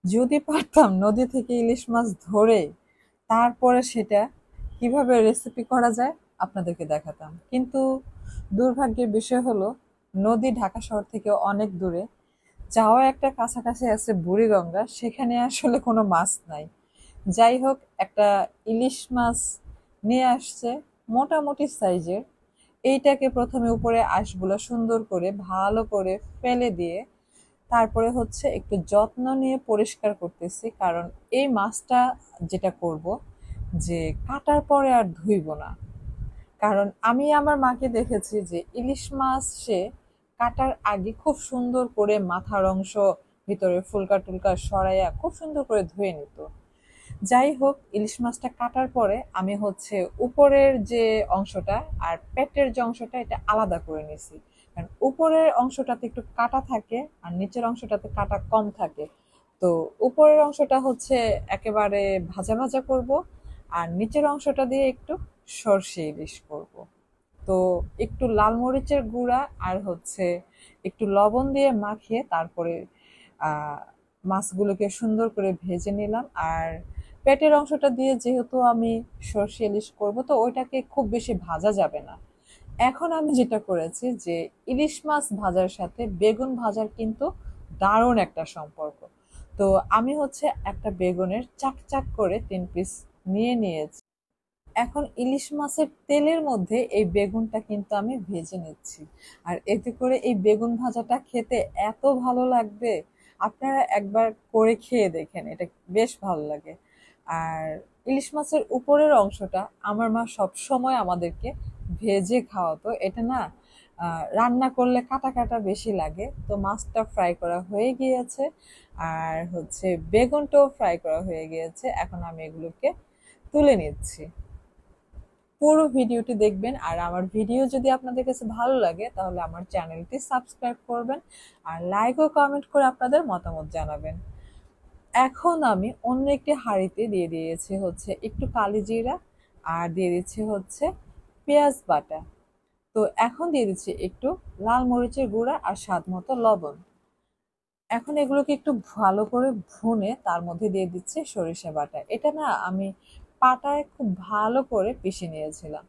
যদি পারতাম নদী থেকে ইলিশ মাছ ধরে তারপরে সেটা কিভাবে রেসিপি করা যায় আপনাদেরকে দেখাতাম, কিন্তু দুর্ভাগ্যের বিষয় হলো নদী ঢাকা শহর থেকে অনেক দূরে। যাওয়া একটা কাছাকাছি আছে বুড়িগঙ্গা, সেখানে আসলে কোনো মাছ নাই। যাই হোক, একটা ইলিশ মাছ নিয়ে আসছে, মোটামুটি সাইজের। এইটাকে প্রথমে উপরে আঁশগুলো সুন্দর করে ভালো করে ফেলে দিয়ে তারপরে হচ্ছে একটু যত্ন নিয়ে পরিষ্কার করতেছি, কারণ এই মাছটা যেটা করব যে কাটার পরে আর ধুইব না। কারণ আমি আমার মাকে দেখেছি যে ইলিশ মাছ সে কাটার আগে খুব সুন্দর করে মাথার অংশ, ভিতরে ফুলকা টুলকা সরাইয়া খুব সুন্দর করে ধুয়ে নিত। যাই হোক, ইলিশ মাছটা কাটার পরে আমি হচ্ছে উপরের যে অংশটা আর পেটের যে অংশটা এটা আলাদা করে নিছি। কারণ উপরের অংশটাতে একটু কাটা থাকে আর নিচের অংশটাতে কাটা কম থাকে। তো উপরের অংশটা হচ্ছে একেবারে ভাজা ভাজা করব, আর নিচের অংশটা দিয়ে একটু সর্ষে ইলিশ করব। তো একটু লাল মরিচের গুঁড়া আর হচ্ছে একটু লবণ দিয়ে মাখিয়ে তারপরে আহ মাছগুলোকে সুন্দর করে ভেজে নিলাম। আর পেটের অংশটা দিয়ে যেহেতু আমি সর্ষে ইলিশ করবো, তো ওইটাকে খুব বেশি ভাজা যাবে না। এখন আমি যেটা করেছি যে ইলিশ মাছ ভাজার সাথে বেগুন ভাজার কিন্তু দারুণ একটা সম্পর্ক। তো আমি হচ্ছে একটা বেগুনের চাক চাক করে 3 পিস নিয়ে নিয়েছি। এখন ইলিশ মাছের তেলের মধ্যে এই বেগুনটা কিন্তু আমি ভেজে নিচ্ছি। আর এতে করে এই বেগুন ভাজাটা খেতে এত ভালো লাগবে, আপনারা একবার করে খেয়ে দেখেন, এটা বেশ ভালো লাগে। আর ইলিশ মাছের উপরের অংশটা আমার মা সব সময় আমাদেরকে ভেজে খাওয়াতো। এটা না রান্না করলে কাটা কাটা বেশি লাগে। তো মাছটা ফ্রাই করা হয়ে গিয়েছে, আর হচ্ছে বেগুনটাও ফ্রাই করা হয়ে গিয়েছে। এখন আমি এগুলোকে তুলে নিচ্ছি। পুরো ভিডিওটি দেখবেন, আর আমার ভিডিও যদি আপনাদের কাছে ভালো লাগে তাহলে আমার চ্যানেলটি সাবস্ক্রাইব করবেন, আর লাইক ও কমেন্ট করে আপনাদের মতামত জানাবেন। এখন আমি অন্য একটি হাঁড়িতে দিয়ে দিয়েছি হচ্ছে একটু কালি জিরা, আর দিয়ে দিচ্ছি হচ্ছে পেঁয়াজ বাটা। তো এখন দিয়ে দিচ্ছি একটু লাল মরিচের গুঁড়া আর স্বাদ মতো লবণ। এখন এগুলোকে একটু ভালো করে ভুনে তার মধ্যে দিয়ে দিচ্ছি সরিষা বাটা। এটা না আমি পাটায় খুব ভালো করে পিষে নিয়েছিলাম।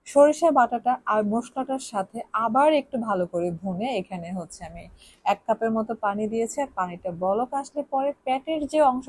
সরিষা বাটাটা আর মশলাটার সাথে আবার একটু ভালো করে ভুনে এখানে হচ্ছে আমি 1 কাপের মতো পানি দিয়েছি। আর পানিটা বলক আসলে পরে পেটের যে অংশ